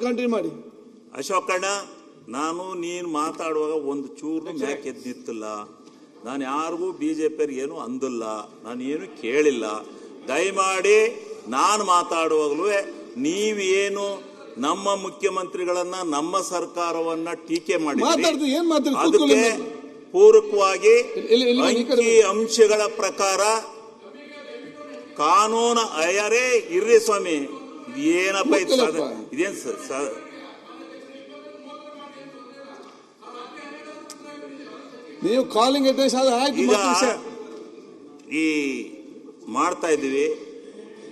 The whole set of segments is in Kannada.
ಕಂಟಿನ್ಯೂ ಮಾಡಿ. ಅಶೋಕಣ್ಣ, ನಾನು ನೀನು ಮಾತಾಡುವಾಗ ಒಂದು ಚೂರು ಮ್ಯಾಕ್ ಎದ್ದು ನಿಂತಿಲ್ಲ. ನಾನು ಯಾರಿಗೂ ಬಿಜೆಪಿಯವ್ರಿಗೆ ಏನು ಅಂದಿಲ್ಲ, ನಾನು ಏನು ಕೇಳಿಲ್ಲ. ದಯಮಾಡಿ ನಾನು ಮಾತಾಡುವಾಗಲೂ ನೀವೇನು ನಮ್ಮ ಮುಖ್ಯಮಂತ್ರಿಗಳನ್ನ ನಮ್ಮ ಸರ್ಕಾರವನ್ನ ಟೀಕೆ ಮಾಡಿ ಅದಕ್ಕೆ ಪೂರಕವಾಗಿ ಅಂಕಿ ಅಂಶಗಳ ಪ್ರಕಾರ ಕಾನೂನು ಅಯ್ಯರೇ ಇರ್ರಿ ಸ್ವಾಮಿ, ಏನಪ್ಪ ಇದೇನ್ ನೀವು ಕಾಲಿಂಗ್ ಅಡ್ರೆಸ್ ಈ ಮಾಡ್ತಾ ಇದ್ದೀವಿ.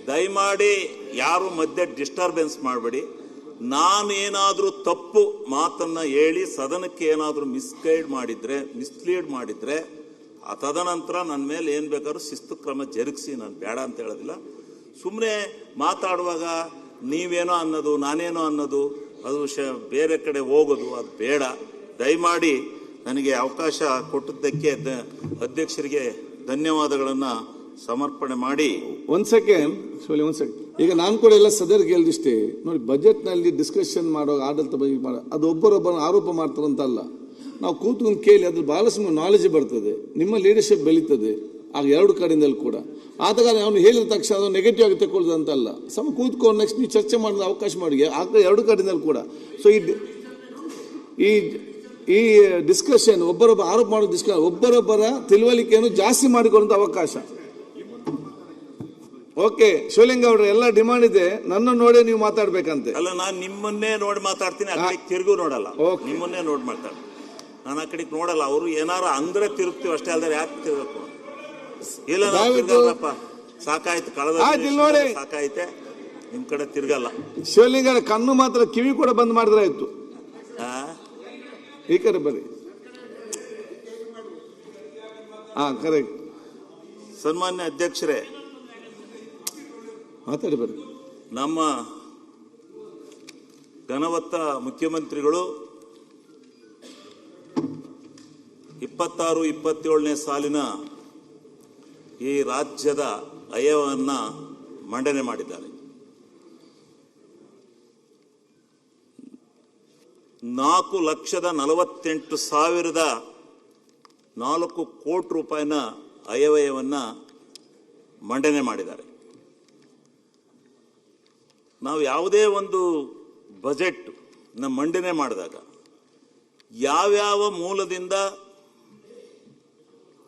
ದಯಮಾಡಿ ಯಾರು ಮಧ್ಯೆ ಡಿಸ್ಟರ್ಬೆನ್ಸ್ ಮಾಡಬೇಡಿ. ನಾನು ಏನಾದರೂ ತಪ್ಪು ಮಾತನ್ನ ಹೇಳಿ ಸದನಕ್ಕೆ ಏನಾದರೂ ಮಿಸ್ಲೀಡ್ ಮಾಡಿದ್ರೆ ತದನಂತರ ನನ್ನ ಮೇಲೆ ಏನು ಬೇಕಾದ್ರೂ ಶಿಸ್ತು ಕ್ರಮ ಜರುಗಿಸಿ. ನಾನು ಬೇಡ ಅಂತ ಹೇಳೋದಿಲ್ಲ. ಸುಮ್ಮನೆ ಮಾತಾಡುವಾಗ ನೀವೇನೋ ಅನ್ನೋದು ನಾನೇನೋ ಅನ್ನೋದು ಅದು ಬೇರೆ ಕಡೆ ಹೋಗೋದು ಅದು ಬೇಡ. ದಯಮಾಡಿ ನನಗೆ ಅವಕಾಶ ಕೊಟ್ಟಿದ್ದಕ್ಕೆ ಅಧ್ಯಕ್ಷರಿಗೆ ಧನ್ಯವಾದಗಳನ್ನು ಸಮರ್ಪಣೆ ಮಾಡಿ. ಒಂದ್ ಸೆಕೆಂಡ್. ಈಗ ನಾನು ಕೂಡ ಎಲ್ಲ ಸದರ್ಗೆ ಹೇಳಿಷ್ಟೇ ನೋಡಿ, ಬಜೆಟ್ನಲ್ಲಿ ಡಿಸ್ಕಷನ್ ಮಾಡೋ ಆಡಳಿತ ಬಗ್ಗೆ ಅದು ಒಬ್ಬರೊಬ್ಬರ ಆರೋಪ ಮಾಡ್ತಾರಂತಲ್ಲ. ನಾವು ಕೂತ್ಕೊಂಡು ಕೇಳಿ ಅದ್ರ ಬಹಳಷ್ಟು ನಾಲೆಜ್ ಬರ್ತದೆ, ನಿಮ್ಮ ಲೀಡರ್ಶಿಪ್ ಬೆಳೀತದೆ ಆಗ ಎರಡು ಕಡೆಯಿಂದಲೂ ಕೂಡ. ಆದಾಗ ಅವನು ಹೇಳಿದ ತಕ್ಷಣ ಅದು ನೆಗೆಟಿವ್ ಆಗಿ ತಗೊಳ್ಳೋದು ಅಂತಲ್ಲ. ಕೂತ್ಕೊಂಡು ನೆಕ್ಸ್ಟ್ ನೀವು ಚರ್ಚೆ ಮಾಡೋದು ಅವಕಾಶ ಮಾಡಿ ಆಗ ಎರಡು ಕಡೆಯಿಂದಲೂ ಕೂಡ. ಸೊ ಈ ಡಿಸ್ಕಷನ್ ಒಬ್ಬರೊಬ್ಬ ಆರೋಪ ಮಾಡೋ ಡಿಸ್ಕಷನ್ ಒಬ್ಬರೊಬ್ಬರ ತಿಳುವಳಿಕೆಯನ್ನು ಜಾಸ್ತಿ ಮಾಡಿಕೊಳ್ಳುವಂತ ಅವಕಾಶ. ಓಕೆ ಶಿವಲಿಂಗ ಅವ್ರ ಎಲ್ಲ ಡಿಮಾಂಡ್ ಇದೆ, ನನ್ನ ನೋಡೇ ನೀವು ಮಾತಾಡ್ಬೇಕಂತೆ. ಅಲ್ಲ, ನಾನು ನಿಮ್ಮನ್ನೇ ನೋಡಿ ಮಾತಾಡ್ತೀನಿ, ಆ ಕಡೆ ತಿರುಗು ನೋಡಲ್ಲ. ನಿಮ್ಮನ್ನೇ ನೋಡಿ ಮಾತಾಡ್ತೀನಿ, ನಾನು ಆ ಕಡೆಗೆ ನೋಡಲ್ಲ. ಅವರು ಏನಾರು ಅಂದ್ರೆ ತಿರುಗ್ತೀವಿ ಅಷ್ಟೇ, ಅಲ್ದಾರೆ ಯಾಕೆ ತಿರುಗಬೇಕು? ಇಲ್ಲ ಸಾಕಾಯ್ತು, ಕಳೆದ ನೋಡಿ ಸಾಕಾಯ್ತೆ, ನಿಮ್ ಕಡೆ ತಿರ್ಗಲ್ಲ. ಶಿವಲಿಂಗ ಕಣ್ಣು ಮಾತ್ರ, ಕಿವಿ ಕೂಡ ಬಂದ್ ಮಾಡಿದ್ರೆ ಆಯ್ತು. ಈ ಕಡೆ ಬನ್ನಿ. ಕರೆಕ್ಟ್. ಸನ್ಮಾನ್ಯ ಅಧ್ಯಕ್ಷರೇ, ಮಾತಾಡಿ ಬರ್ರಿ. ನಮ್ಮ ಘನವತ್ತ ಮುಖ್ಯಮಂತ್ರಿಗಳು 26-27ನೇ ಸಾಲಿನ ಈ ರಾಜ್ಯದ ಆಯವ್ಯಯವನ್ನು ಮಂಡನೆ ಮಾಡಿದ್ದಾರೆ. 4,48,004 ಕೋಟಿ ರೂಪಾಯಿನ ಆಯವ್ಯಯವನ್ನು ಮಂಡನೆ ಮಾಡಿದ್ದಾರೆ. ನಾವು ಯಾವುದೇ ಒಂದು ಬಜೆಟ್ ಮಂಡನೆ ಮಾಡಿದಾಗ ಯಾವ್ಯಾವ ಮೂಲದಿಂದ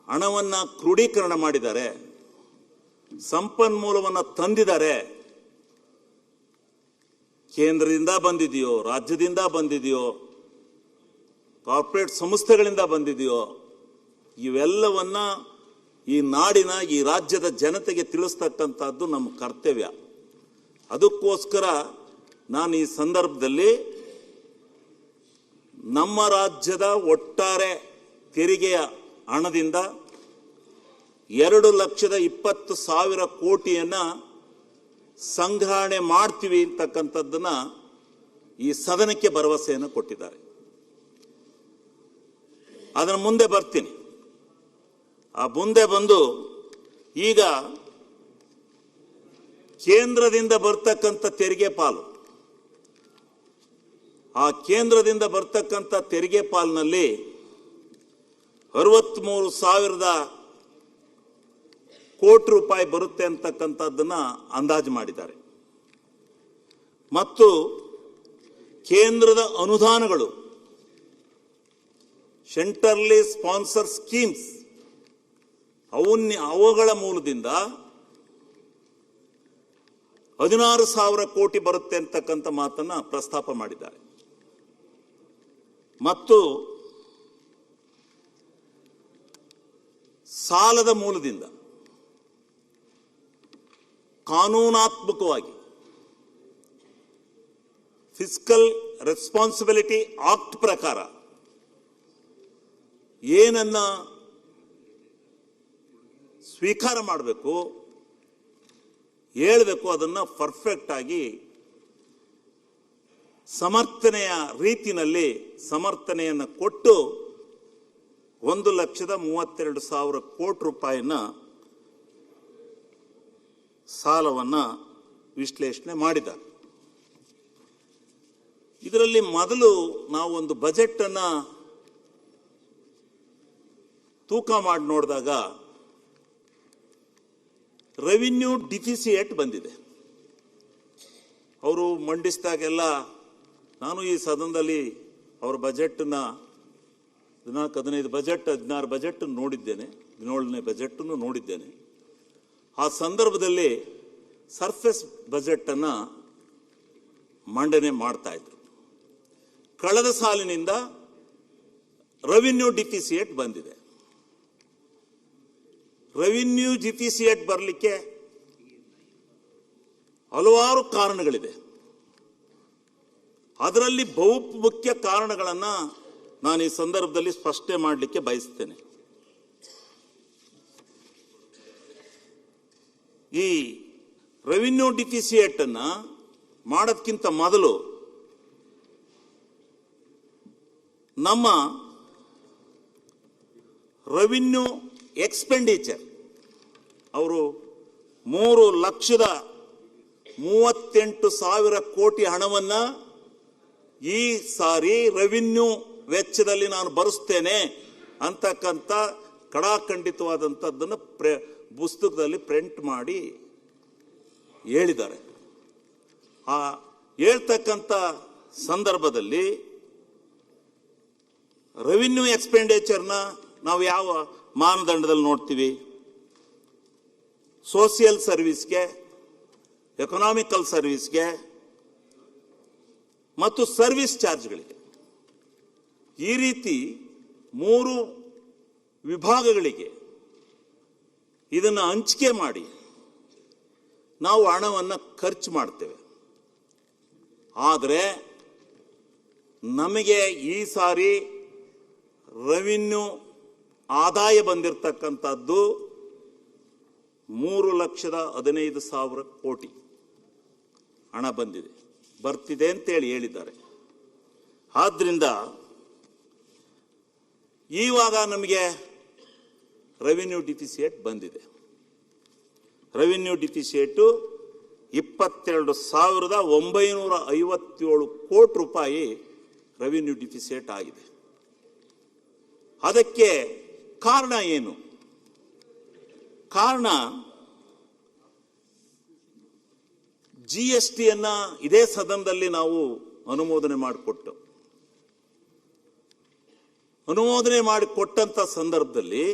ಹಣವನ್ನು ಕ್ರೋಢೀಕರಣ ಮಾಡಿದ್ದಾರೆ, ಸಂಪನ್ಮೂಲವನ್ನು ತಂದಿದ್ದಾರೆ, ಕೇಂದ್ರದಿಂದ ಬಂದಿದೆಯೋ, ರಾಜ್ಯದಿಂದ ಬಂದಿದೆಯೋ, ಕಾರ್ಪೊರೇಟ್ ಸಂಸ್ಥೆಗಳಿಂದ ಬಂದಿದೆಯೋ, ಇವೆಲ್ಲವನ್ನ ಈ ನಾಡಿನ ಈ ರಾಜ್ಯದ ಜನತೆಗೆ ತಿಳಿಸ್ತಕ್ಕಂಥದ್ದು ನಮ್ಮ ಕರ್ತವ್ಯ. ಅದಕ್ಕೋಸ್ಕರ ನಾನು ಈ ಸಂದರ್ಭದಲ್ಲಿ ನಮ್ಮ ರಾಜ್ಯದ ಒಟ್ಟಾರೆ ತೆರಿಗೆಯ ಹಣದಿಂದ 2,20,000 ಕೋಟಿಯನ್ನ ಸಂಗ್ರಹಣೆ ಮಾಡ್ತೀವಿ ಅಂತಕ್ಕಂಥದ್ದನ್ನ ಈ ಸದನಕ್ಕೆ ಭರವಸೆಯನ್ನು ಕೊಟ್ಟಿದ್ದಾರೆ. ಅದರ ಮುಂದೆ ಬರ್ತೀನಿ. ಆ ಮುಂದೆ ಬಂದು ಈಗ ಕೇಂದ್ರದಿಂದ ಬರ್ತಕ್ಕಂಥ ತೆರಿಗೆ ಪಾಲು, ಆ ಕೇಂದ್ರದಿಂದ ಬರ್ತಕ್ಕಂಥ ತೆರಿಗೆ ಪಾಲಿನಲ್ಲಿ 63,000 ಕೋಟಿ ರೂಪಾಯಿ ಬರುತ್ತೆ ಅಂತಕ್ಕಂಥದ್ದನ್ನ ಅಂದಾಜು ಮಾಡಿದ್ದಾರೆ. ಮತ್ತು ಕೇಂದ್ರದ ಅನುದಾನಗಳು, ಸೆಂಟ್ರಲಿ ಸ್ಪಾನ್ಸರ್ ಸ್ಕೀಮ್ಸ್, ಅವುಗಳ ಮೂಲದಿಂದ 16,000 ಕೋಟಿ ಬರುತ್ತೆ ಅಂತಕ್ಕಂಥ ಮಾತನ್ನ ಪ್ರಸ್ತಾಪ ಮಾಡಿದ್ದಾರೆ. ಮತ್ತು ಸಾಲದ ಮೂಲದಿಂದ ಕಾನೂನಾತ್ಮಕವಾಗಿ ಫಿಸ್ಕಲ್ ರೆಸ್ಪಾನ್ಸಿಬಿಲಿಟಿ ಆಕ್ಟ್ ಪ್ರಕಾರ ಏನನ್ನ ಸ್ವೀಕಾರ ಮಾಡಬೇಕು, ಹೇಳಬೇಕು, ಅದನ್ನ ಪರ್ಫೆಕ್ಟ್ ಆಗಿ ಸಮರ್ಥನೆಯ ರೀತಿಯಲ್ಲಿ ಸಮರ್ಥನೆಯನ್ನು ಕೊಟ್ಟು 1,32,000 ಕೋಟಿ ರೂಪಾಯಿನ ಸಾಲವನ್ನು ವಿಶ್ಲೇಷಣೆ ಮಾಡಿದ್ದಾರೆ. ಇದರಲ್ಲಿ ಮೊದಲು ನಾವು ಒಂದು ಬಜೆಟ್ ಅನ್ನ ತೂಕ ಮಾಡಿ ನೋಡಿದಾಗ ರೆವಿನ್ಯೂ ಡಿಫಿಸಿಯೇಟ್ ಬಂದಿದೆ. ಅವರು ಮಂಡಿಸಿದಾಗೆಲ್ಲ ನಾನು ಈ ಸದನದಲ್ಲಿ ಅವರ ಬಜೆಟ್ನ 14-15 ಬಜೆಟ್ 16 ಬಜೆಟ್ ನೋಡಿದ್ದೇನೆ, 17ನೇ ಬಜೆಟ್ ನೋಡಿದ್ದೇನೆ. ಆ ಸಂದರ್ಭದಲ್ಲಿ ಸರ್ಫೇಸ್ ಬಜೆಟ್ ಅನ್ನ ಮಂಡನೆ ಮಾಡ್ತಾ ಇದ್ರು. ಕಳೆದ ಸಾಲಿನಿಂದ ರೆವಿನ್ಯೂ ಡಿಫಿಸಿಯೇಟ್ ಬಂದಿದೆ. ರೆವಿನ್ಯೂ ಡಿಫಿಸಿಯೇಟ್ ಬರಲಿಕ್ಕೆ ಹಲವಾರು ಕಾರಣಗಳಿದೆ. ಅದರಲ್ಲಿ ಬಹುಮುಖ್ಯ ಕಾರಣಗಳನ್ನು ನಾನು ಈ ಸಂದರ್ಭದಲ್ಲಿ ಸ್ಪಷ್ಟನೆ ಮಾಡಲಿಕ್ಕೆ ಬಯಸ್ತೇನೆ. ಈ ರೆವಿನ್ಯೂ ಡಿಫಿಸಿಯೇಟ್ ಅನ್ನ ಮಾಡೋದಕ್ಕಿಂತ ಮೊದಲು ನಮ್ಮ ರೆವಿನ್ಯೂ ಎಕ್ಸ್ಪೆಂಡಿಚರ್ ಅವರು 3,38,000 ಕೋಟಿ ಹಣವನ್ನ ಈ ಸಾರಿ ರೆವಿನ್ಯೂ ವೆಚ್ಚದಲ್ಲಿ ನಾನು ಬರೆಸ್ತೇನೆ ಅಂತಕ್ಕಂಥ ಕಡಾಖಂಡಿತವಾದಂಥದ್ದನ್ನು ಪುಸ್ತಕದಲ್ಲಿ ಪ್ರಿಂಟ್ ಮಾಡಿ ಹೇಳಿದ್ದಾರೆ. ಆ ಹೇಳ್ತಕ್ಕಂಥ ಸಂದರ್ಭದಲ್ಲಿ ರೆವಿನ್ಯೂ ಎಕ್ಸ್ಪೆಂಡಿಚರ್ನ ನಾವು ಯಾವ ಮಾನದಂಡದಲ್ಲಿ ನೋಡ್ತೀವಿ? ಸೋಷಿಯಲ್ ಸರ್ವಿಸ್ಗೆ, ಎಕನಾಮಿಕಲ್ ಸರ್ವಿಸ್ಗೆ ಮತ್ತು ಸರ್ವಿಸ್ ಚಾರ್ಜ್ಗಳಿಗೆ, ಈ ರೀತಿ 3 ವಿಭಾಗಗಳಿಗೆ ಇದನ್ನು ಹಂಚಿಕೆ ಮಾಡಿ ನಾವು ಹಣವನ್ನು ಖರ್ಚು ಮಾಡ್ತೇವೆ. ಆದರೆ ನಮಗೆ ಈ ಸಾರಿ ರೆವಿನ್ಯೂ ಆದಾಯ ಬಂದಿರತಕ್ಕಂಥದ್ದು 3,15,000 ಕೋಟಿ ಹಣ ಬರ್ತಿದೆ ಅಂತೇಳಿ ಹೇಳಿದ್ದಾರೆ. ಆದ್ರಿಂದ ಇವಾಗ ನಮಗೆ ರೆವಿನ್ಯೂ ಡಿಫಿಸಿಯೇಟ್ ಬಂದಿದೆ. ರೆವಿನ್ಯೂ ಡಿಫಿಸಿಯೇಟು 22,957 ಕೋಟಿ ರೂಪಾಯಿ ರೆವಿನ್ಯೂ ಡಿಫಿಸಿಯೇಟ್ ಆಗಿದೆ. ಅದಕ್ಕೆ ಕಾರಣ ಏನು? ಕಾರಣ GSTಯನ್ನ ಇದೇ ಸದನದಲ್ಲಿ ನಾವು ಅನುಮೋದನೆ ಮಾಡಿಕೊಟ್ಟಂತ ಸಂದರ್ಭದಲ್ಲಿ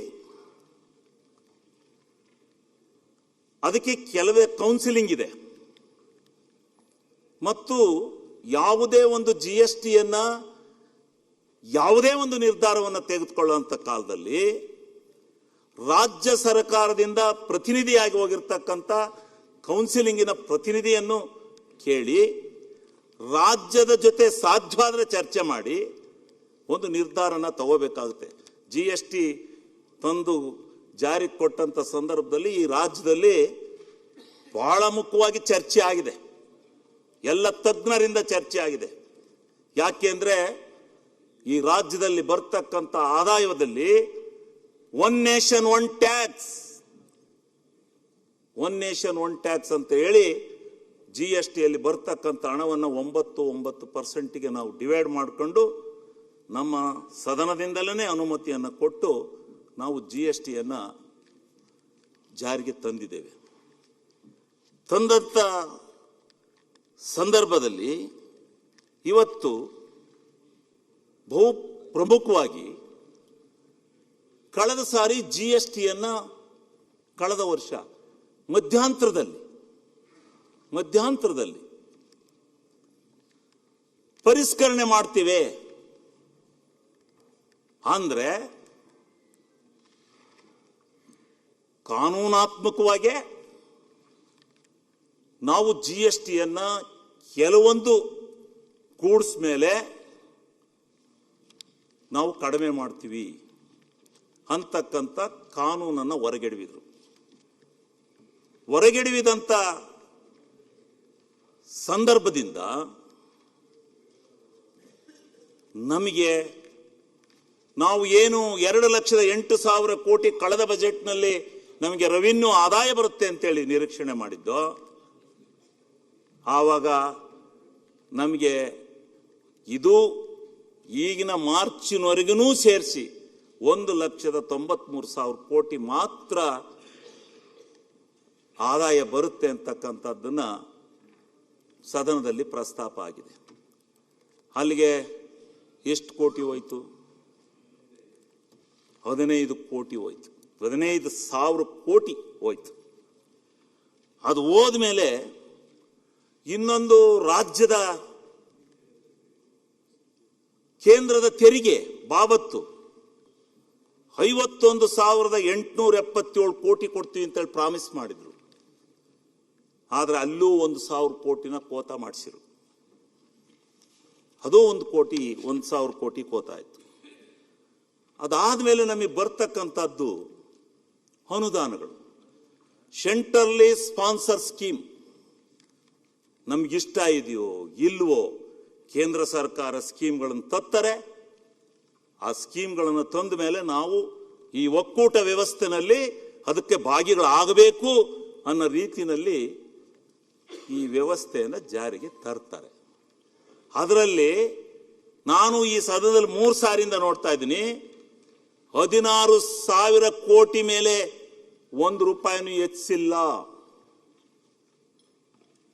ಅದಕ್ಕೆ ಕೆಲವೇ ಕೌನ್ಸಿಲಿಂಗ್ ಇದೆ ಮತ್ತು ಯಾವುದೇ ಒಂದು GSTಯನ್ನ ಯಾವುದೇ ಒಂದು ನಿರ್ಧಾರವನ್ನು ತೆಗೆದುಕೊಳ್ಳುವಂತ ಕಾಲದಲ್ಲಿ ರಾಜ್ಯ ಸರ್ಕಾರದಿಂದ ಪ್ರತಿನಿಧಿಯಾಗಿ ಹೋಗಿರ್ತಕ್ಕಂಥ ಕೌನ್ಸಿಲಿಂಗಿನ ಪ್ರತಿನಿಧಿಯನ್ನು ಕೇಳಿ ರಾಜ್ಯದ ಜೊತೆ ಸಾಧ್ಯವಾದರೆ ಚರ್ಚೆ ಮಾಡಿ ಒಂದು ನಿರ್ಧಾರನ ತಗೋಬೇಕಾಗುತ್ತೆ. GST ತಂದು ಜಾರಿಗೆ ಕೊಟ್ಟಂತ ಸಂದರ್ಭದಲ್ಲಿ ಈ ರಾಜ್ಯದಲ್ಲಿ ಬಹಳ ಮುಖ್ಯವಾಗಿ ಚರ್ಚೆ ಆಗಿದೆ, ಎಲ್ಲ ತಜ್ಞರಿಂದ ಚರ್ಚೆ ಆಗಿದೆ. ಯಾಕೆಂದ್ರೆ ಈ ರಾಜ್ಯದಲ್ಲಿ ಬರ್ತಕ್ಕಂಥ ಆದಾಯದಲ್ಲಿ ಒನ್ ನೇಷನ್ ಒನ್ ಟ್ಯಾಕ್ಸ್ ಅಂತ ಹೇಳಿ GSTಯಲ್ಲಿ ಬರ್ತಕ್ಕಂಥ ಹಣವನ್ನು 9% ನಾವು ಡಿವೈಡ್ ಮಾಡಿಕೊಂಡು ನಮ್ಮ ಸದನದಿಂದಲೇ ಅನುಮತಿಯನ್ನು ಕೊಟ್ಟು ನಾವು GSTಯನ್ನ ಜಾರಿಗೆ ತಂದಿದ್ದೇವೆ. ತಂದಂಥ ಸಂದರ್ಭದಲ್ಲಿ ಇವತ್ತು ಬಹು ಪ್ರಮುಖವಾಗಿ ಕಳೆದ ಸಾರಿ GSTಯನ್ನ ಕಳೆದ ವರ್ಷ ಮಧ್ಯಂತರದಲ್ಲಿ ಪರಿಷ್ಕರಣೆ ಮಾಡ್ತೀವಿ ಅಂದ್ರೆ ಕಾನೂನಾತ್ಮಕವಾಗಿ ನಾವು GSTಯನ್ನ ಕೆಲವೊಂದು ಗೂಡ್ಸ್ ಮೇಲೆ ನಾವು ಕಡಿಮೆ ಮಾಡ್ತೀವಿ ಅಂತಕ್ಕಂಥ ಕಾನೂನನ್ನು ಹೊರಗೆಡವಿದಂತ ಸಂದರ್ಭದಿಂದ ನಮಗೆ ನಾವು ಏನು 2,08,000 ಕೋಟಿ ಕಳೆದ ಬಜೆಟ್ನಲ್ಲಿ ನಮಗೆ ರೆವಿನ್ಯೂ ಆದಾಯ ಬರುತ್ತೆ ಅಂತೇಳಿ ನಿರೀಕ್ಷಣೆ ಮಾಡಿದ್ದೋ, ಆವಾಗ ನಮಗೆ ಇದು ಈಗಿನ ಮಾರ್ಚಿನವರೆಗೂ ಸೇರಿಸಿ 1,93,000 ಕೋಟಿ ಮಾತ್ರ ಆದಾಯ ಬರುತ್ತೆ ಅಂತಕ್ಕಂಥದ್ದನ್ನ ಸದನದಲ್ಲಿ ಪ್ರಸ್ತಾಪ ಆಗಿದೆ. ಅಲ್ಲಿಗೆ ಎಷ್ಟು ಕೋಟಿ ಹೋಯ್ತು? 15 ಕೋಟಿ ಹೋಯ್ತು. 15,000 ಕೋಟಿ ಹೋಯ್ತು. ಅದು ಹೋದ್ಮೇಲೆ ಇನ್ನೊಂದು ರಾಜ್ಯದ ಕೇಂದ್ರದ ತೆರಿಗೆ ಬಾಬತ್ತು 51,877 ಕೋಟಿ ಕೊಡ್ತೀವಿ ಅಂತೇಳಿ ಪ್ರಾಮಿಸ್ ಮಾಡಿದ್ರು. ಆದರೆ ಅಲ್ಲೂ 1,000 ಕೋಟಿನ ಕೋತಾ ಮಾಡಿಸಿರು. ಅದು 1,000 ಕೋಟಿ ಕೋತಾ ಆಯಿತು. ಅದಾದ್ಮೇಲೆ ನಮಗೆ ಬರ್ತಕ್ಕಂಥದ್ದು ಅನುದಾನಗಳು. ಸೆಂಟ್ರಲಿ ಸ್ಪಾನ್ಸರ್ ಸ್ಕೀಮ್ ನಮ್ಗಿಷ್ಟ ಇದೆಯೋ ಇಲ್ವೋ, ಕೇಂದ್ರ ಸರ್ಕಾರ ಸ್ಕೀಮ್ಗಳನ್ನು ತತ್ತಾರೆ. ಆ ಸ್ಕೀಮ್ಗಳನ್ನು ತಂದ ಮೇಲೆ ನಾವು ಈ ಒಕ್ಕೂಟ ವ್ಯವಸ್ಥೆನಲ್ಲಿ ಅದಕ್ಕೆ ಭಾಗಿಗಳಾಗಬೇಕು ಅನ್ನೋ ರೀತಿಯಲ್ಲಿ ಈ ವ್ಯವಸ್ಥೆಯನ್ನು ಜಾರಿಗೆ ತರ್ತಾರೆ. ಅದರಲ್ಲಿ ನಾನು ಈ ಸದನದಲ್ಲಿ 3 ಸಾರಿಯಿಂದ ನೋಡ್ತಾ ಇದ್ದೀನಿ, 16,000 ಕೋಟಿ ಮೇಲೆ 1 ರೂಪಾಯಿನೂ ಹೆಚ್ಚಿಲ್ಲ.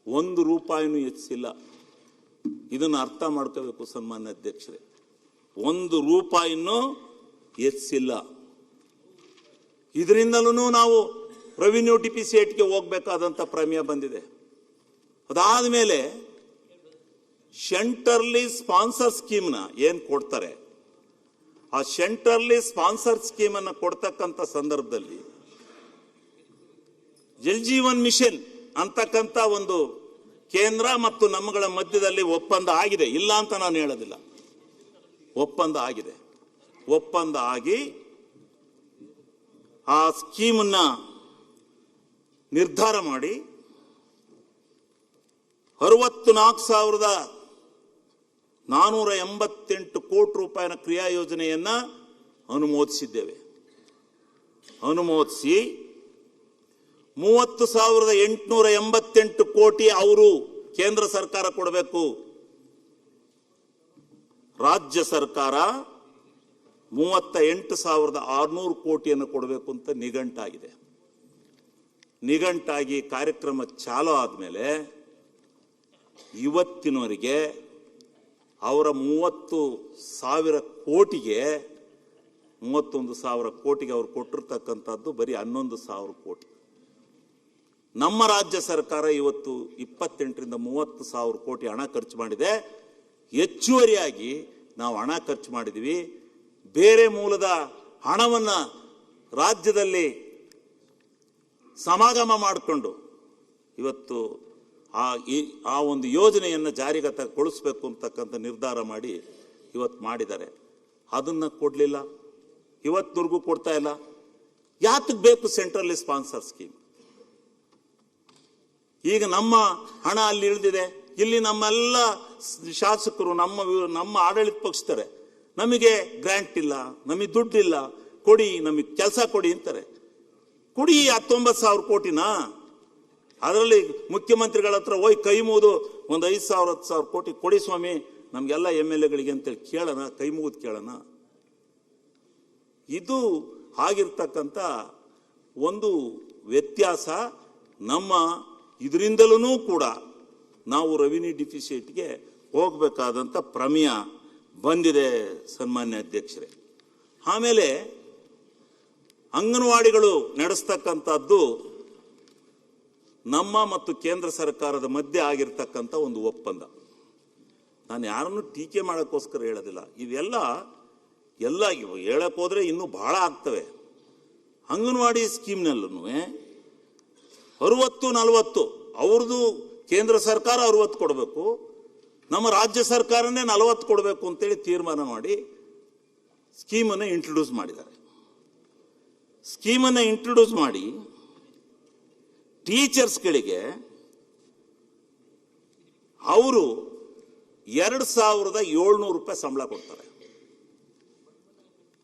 1 ರೂಪಾಯಿನೂ ಹೆಚ್ಚಿಲ್ಲ. ಇದನ್ನು ಅರ್ಥ ಮಾಡ್ಕೋಬೇಕು ಸನ್ಮಾನ್ಯ ಅಧ್ಯಕ್ಷರೇ. 1 ರೂಪಾಯಿನೂ ಹೆಚ್ಚಿಲ್ಲ. ಇದರಿಂದಲೂ ನಾವು ರೆವಿನ್ಯೂ ಡಿಫಿಸಿಟ್ಗೆ ಹೋಗ್ಬೇಕಾದಂತ ಪ್ರಮೇಯ ಬಂದಿದೆ. ಅದಾದ ಮೇಲೆ ಸೆಂಟ್ರಲಿ ಸ್ಪಾನ್ಸರ್ ಸ್ಕೀಮ್ನ ಏನ್ ಕೊಡ್ತಾರೆ, ಆ ಸೆಂಟ್ರಲಿ ಸ್ಪಾನ್ಸರ್ ಸ್ಕೀಮ್ ಅನ್ನು ಕೊಡ್ತಕ್ಕಂಥ ಸಂದರ್ಭದಲ್ಲಿ ಜಲ್ ಜೀವನ್ ಮಿಷನ್ ಅಂತಕ್ಕಂಥ ಒಂದು ಕೇಂದ್ರ ಮತ್ತು ನಮ್ಮಗಳ ಮಧ್ಯದಲ್ಲಿ ಒಪ್ಪಂದ ಆಗಿದೆ, ಇಲ್ಲ ಅಂತ ನಾನು ಹೇಳೋದಿಲ್ಲ. ಒಪ್ಪಂದ ಆಗಿದೆ. ಒಪ್ಪಂದ ಆಗಿ ಆ ಸ್ಕೀಮನ್ನ ನಿರ್ಧಾರ ಮಾಡಿ 64,488 ಕೋಟಿ ರೂಪಾಯಿನ ಕ್ರಿಯಾ ಯೋಜನೆಯನ್ನ ಅನುಮೋದಿಸಿದ್ದೇವೆ. ಅನುಮೋದಿಸಿ 30,888 ಕೋಟಿ ಅವರು ಕೇಂದ್ರ ಸರ್ಕಾರ ಕೊಡಬೇಕು, ರಾಜ್ಯ ಸರ್ಕಾರ 38,600 ಕೋಟಿಯನ್ನು ಕೊಡಬೇಕು ಅಂತ ನಿಘಂಟಾಗಿದೆ. ನಿಘಂಟಾಗಿ ಕಾರ್ಯಕ್ರಮ ಚಾಲೂ ಆದಮೇಲೆ ಇವತ್ತಿನವರೆಗೆ ಅವರ 30,000 ಕೋಟಿಗೆ 31,000 ಕೋಟಿಗೆ ಅವರು ಕೊಟ್ಟಿರ್ತಕ್ಕಂಥದ್ದು ಬರೀ 11,000 ಕೋಟಿ. ನಮ್ಮ ರಾಜ್ಯ ಸರ್ಕಾರ ಇವತ್ತು 28ರಿಂದ 30,000 ಕೋಟಿ ಹಣ ಖರ್ಚು ಮಾಡಿದೆ. ಹೆಚ್ಚುವರಿಯಾಗಿ ನಾವು ಹಣ ಖರ್ಚು ಮಾಡಿದ್ವಿ. ಬೇರೆ ಮೂಲದ ಹಣವನ್ನ ರಾಜ್ಯದಲ್ಲಿ ಸಮಾಗಮ ಮಾಡಿಕೊಂಡು ಇವತ್ತು ಆ ಒಂದು ಯೋಜನೆಯನ್ನು ಜಾರಿಗೊಳಿಸಬೇಕು ಅಂತಕ್ಕಂಥ ನಿರ್ಧಾರ ಮಾಡಿ ಇವತ್ತು ಮಾಡಿದ್ದಾರೆ. ಅದನ್ನ ಕೊಡಲಿಲ್ಲ, ಇವತ್ತಿನವರೆಗೂ ಕೊಡ್ತಾ ಇಲ್ಲ. ಯಾತಕ್ಕೆ ಬೇಕು ಸೆಂಟ್ರಲಿ ಸ್ಪಾನ್ಸರ್ ಸ್ಕೀಮ್? ಈಗ ನಮ್ಮ ಹಣ ಅಲ್ಲಿ ಇಳಿದಿದೆ. ಇಲ್ಲಿ ನಮ್ಮೆಲ್ಲ ಶಾಸಕರು ನಮ್ಮ ಆಡಳಿತ ಪಕ್ಷತಾರೆ, ನಮಗೆ ಗ್ರಾಂಟ್ ಇಲ್ಲ, ನಮಗೆ ದುಡ್ಡಿಲ್ಲ, ಕೊಡಿ, ನಮಗೆ ಕೆಲಸ ಕೊಡಿ ಅಂತಾರೆ. ಕೊಡಿ 19,000 ಕೋಟಿನ. ಅದರಲ್ಲಿ ಮುಖ್ಯಮಂತ್ರಿಗಳ ಹತ್ರ ಹೋಗಿ ಕೈ ಮುಗಿದು ಒಂದು 5,000 10,000 ಕೋಟಿ ಕೊಡಿ ಸ್ವಾಮಿ ನಮ್ಗೆಲ್ಲ MLAಗಳಿಗೆ ಅಂತೇಳಿ ಕೇಳೋಣ, ಕೈ ಮುಗಿದು ಕೇಳೋಣ. ಇದು ಆಗಿರ್ತಕ್ಕಂಥ ಒಂದು ವ್ಯತ್ಯಾಸ. ನಮ್ಮ ಇದರಿಂದಲೂ ಕೂಡ ನಾವು ರೆವಿನ್ಯೂ ಡಿಫಿಸಿಟ್ಗೆ ಹೋಗಬೇಕಾದಂಥ ಪ್ರಮೇಯ ಬಂದಿದೆ ಸನ್ಮಾನ್ಯ ಅಧ್ಯಕ್ಷರೇ. ಆಮೇಲೆ ಅಂಗನವಾಡಿಗಳು ನಡೆಸ್ತಕ್ಕಂಥದ್ದು ನಮ್ಮ ಮತ್ತು ಕೇಂದ್ರ ಸರ್ಕಾರದ ಮಧ್ಯೆ ಆಗಿರ್ತಕ್ಕಂಥ ಒಂದು ಒಪ್ಪಂದ. ನಾನು ಯಾರನ್ನು ಟೀಕೆ ಮಾಡೋಕ್ಕೋಸ್ಕರ ಹೇಳೋದಿಲ್ಲ. ಇವೆಲ್ಲ ಹೇಳಕ್ ಹೋದ್ರೆ ಇನ್ನೂ ಬಹಳ ಆಗ್ತವೆ. ಅಂಗನವಾಡಿ ಸ್ಕೀಮ್ನಲ್ಲೂ 60-40 ಅವ್ರದ್ದು ಕೇಂದ್ರ ಸರ್ಕಾರ 60 ಕೊಡಬೇಕು, ನಮ್ಮ ರಾಜ್ಯ ಸರ್ಕಾರನೇ 40 ಕೊಡಬೇಕು ಅಂತೇಳಿ ತೀರ್ಮಾನ ಮಾಡಿ ಸ್ಕೀಮನ್ನು ಇಂಟ್ರೊಡ್ಯೂಸ್ ಮಾಡಿದ್ದಾರೆ. ಸ್ಕೀಮನ್ನು ಇಂಟ್ರೊಡ್ಯೂಸ್ ಮಾಡಿ ಟೀಚರ್ಸ್ಗಳಿಗೆ ಅವರು 2,700 ರೂಪಾಯಿ ಸಂಬಳ ಕೊಡ್ತಾರೆ.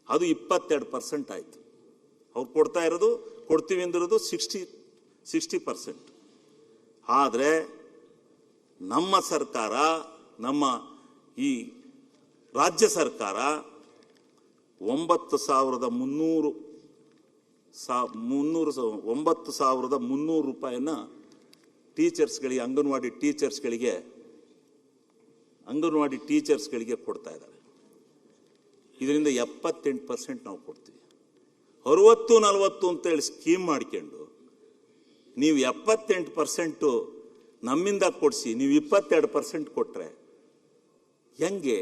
ಅದು 22% ಆಯ್ತು. ಅವ್ರು ಕೊಡ್ತಾ ಇರೋದು, ಕೊಡ್ತೀವಿ ಅಂದಿರೋದು 60%. ಆದರೆ ನಮ್ಮ ಸರ್ಕಾರ, ನಮ್ಮ ಈ ರಾಜ್ಯ ಸರ್ಕಾರ 9,300 ರೂಪಾಯಿನ ಟೀಚರ್ಸ್ಗಳಿಗೆ, ಅಂಗನವಾಡಿ ಟೀಚರ್ಸ್ಗಳಿಗೆ ಕೊಡ್ತಾ ಇದ್ದಾರೆ. ಇದರಿಂದ 78% ನಾವು ಕೊಡ್ತೀವಿ. 60-40 ಅಂತೇಳಿ ಸ್ಕೀಮ್ ಮಾಡ್ಕೊಂಡು ನೀವು 78% ನಮ್ಮಿಂದ ಕೊಡಿಸಿ ನೀವು 22% ಕೊಟ್ರೆ ಹೆಂಗೆ?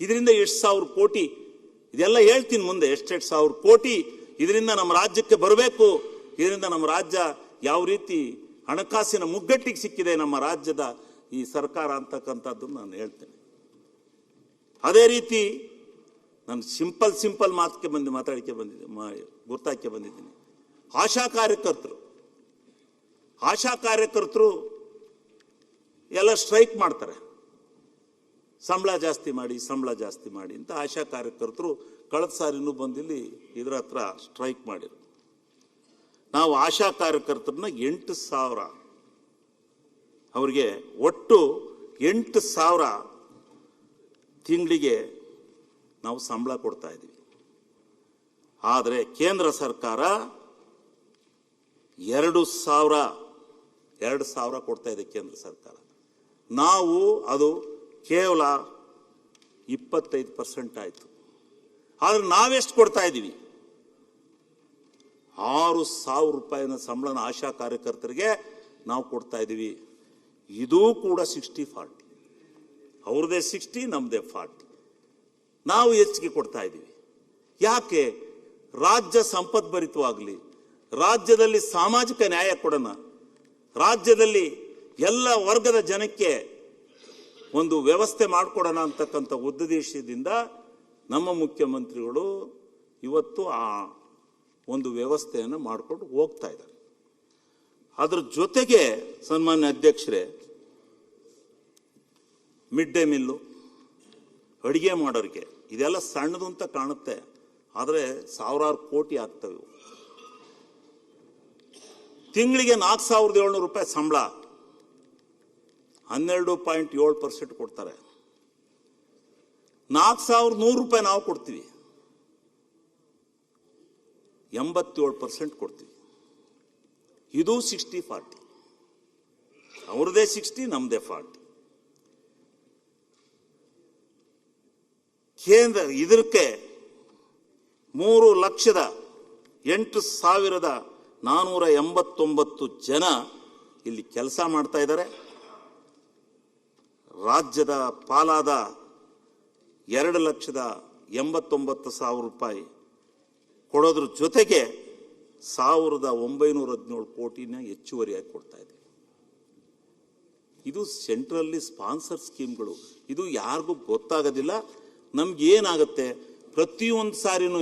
ಇದರಿಂದ ಎಷ್ಟು ಸಾವಿರ ಕೋಟಿ, ಇದೆಲ್ಲ ಹೇಳ್ತೀನಿ ಮುಂದೆ, ಎಷ್ಟೆಷ್ಟು ಸಾವಿರ ಕೋಟಿ ಇದರಿಂದ ನಮ್ಮ ರಾಜ್ಯಕ್ಕೆ ಬರಬೇಕು. ಇದರಿಂದ ನಮ್ಮ ರಾಜ್ಯ ಯಾವ ರೀತಿ ಹಣಕಾಸಿನ ಮುಗ್ಗಟ್ಟಿಗೆ ಸಿಕ್ಕಿದೆ ನಮ್ಮ ರಾಜ್ಯದ ಈ ಸರ್ಕಾರ ಅಂತಕ್ಕಂಥದ್ದನ್ನು ನಾನು ಹೇಳ್ತೇನೆ. ಅದೇ ರೀತಿ ನಾನು ಸಿಂಪಲ್ ಮಾತಕ್ಕೆ ಗುರ್ತಾಕೆ ಬಂದಿದ್ದೀನಿ. ಆಶಾ ಕಾರ್ಯಕರ್ತರು ಎಲ್ಲ ಸ್ಟ್ರೈಕ್ ಮಾಡ್ತಾರೆ. ಸಂಬಳ ಜಾಸ್ತಿ ಮಾಡಿ ಅಂತ ಆಶಾ ಕಾರ್ಯಕರ್ತರು ಕಳೆದ ಸಾರಿನೂ ಬಂದಿಲ್ಲಿ ಇದರ ಹತ್ರ ಸ್ಟ್ರೈಕ್ ಮಾಡಿರು. ನಾವು ಆಶಾ ಕಾರ್ಯಕರ್ತರನ್ನ 8,000 ಅವರಿಗೆ ಒಟ್ಟು 8,000 ತಿಂಗಳಿಗೆ ನಾವು ಸಂಬಳ ಕೊಡ್ತಾ ಇದ್ದೀವಿ. ಆದರೆ ಕೇಂದ್ರ ಸರ್ಕಾರ 2,000 ಕೊಡ್ತಾ ಇದೆ ಕೇಂದ್ರ ಸರ್ಕಾರ. ನಾವು ಅದು ಕೇವಲ 25% ಆಯಿತು. ಆದರೆ ನಾವೆಷ್ಟು ಕೊಡ್ತಾ ಇದ್ದೀವಿ? 6,000 ರೂಪಾಯಿನ ಸಂಬಳನ ಆಶಾ ಕಾರ್ಯಕರ್ತರಿಗೆ ನಾವು ಕೊಡ್ತಾ ಇದ್ದೀವಿ. ಇದೂ ಕೂಡ 60-40, ಅವ್ರದೇ 60 ನಮ್ಮದೇ 40. ನಾವು ಹೆಚ್ಚಿಗೆ ಕೊಡ್ತಾ ಇದ್ದೀವಿ. ಯಾಕೆ? ರಾಜ್ಯ ಸಂಪದ್ಭರಿತವಾಗಲಿ, ರಾಜ್ಯದಲ್ಲಿ ಸಾಮಾಜಿಕ ನ್ಯಾಯ ಕೊಡೋಣ, ರಾಜ್ಯದಲ್ಲಿ ಎಲ್ಲ ವರ್ಗದ ಜನಕ್ಕೆ ಒಂದು ವ್ಯವಸ್ಥೆ ಮಾಡಿಕೊಡೋಣ ಅಂತಕ್ಕಂಥ ಉದ್ದೇಶದಿಂದ ನಮ್ಮ ಮುಖ್ಯಮಂತ್ರಿಗಳು ಇವತ್ತು ಆ ಒಂದು ವ್ಯವಸ್ಥೆಯನ್ನು ಮಾಡಿಕೊಂಡು ಹೋಗ್ತಾ ಇದ್ದಾರೆ. ಅದರ ಜೊತೆಗೆ ಸನ್ಮಾನ್ಯ ಅಧ್ಯಕ್ಷರೇ, ಮಿಡ್ ಡೇ ಮೀಲು, ಅಡುಗೆ ಮಾಡೋರಿಗೆ ಇದೆಲ್ಲ ಸಣ್ಣದು ಅಂತ ಕಾಣುತ್ತೆ, ಆದರೆ ಸಾವಿರಾರು ಕೋಟಿ ಆಗ್ತವೆ. ತಿಂಗಳಿಗೆ 4,700 ರೂಪಾಯಿ ಸಂಬಳ, 12.7% ಕೊಡ್ತಾರೆ. 4,100 ರೂಪಾಯಿ ನಾವು ಕೊಡ್ತೀವಿ, 87% ಕೊಡ್ತೀವಿ. ಇದು 60-40, ಅವ್ರದೇ 60 ನಮ್ಮದೇ 40. ಕೇಂದ್ರ ಇದಕ್ಕೆ 3,08,489 ಜನ ಇಲ್ಲಿ ಕೆಲಸ ಮಾಡ್ತಾ ಇದ್ದಾರೆ. ರಾಜ್ಯದ ಪಾಲಾದ 2,89,000 ರೂಪಾಯಿ ಕೊಡೋದ್ರ ಜೊತೆಗೆ 1,917 ಕೋಟಿನ ಹೆಚ್ಚುವರಿಯಾಗಿ ಕೊಡ್ತಾ ಇದೆ. ಇದು ಸೆಂಟ್ರಲ್ಲಿ ಸ್ಪಾನ್ಸರ್ ಸ್ಕೀಮ್ಗಳು. ಇದು ಯಾರಿಗೂ ಗೊತ್ತಾಗೋದಿಲ್ಲ. ನಮ್ಗೆ ಏನಾಗುತ್ತೆ, ಪ್ರತಿಯೊಂದು ಸಾರಿನೂ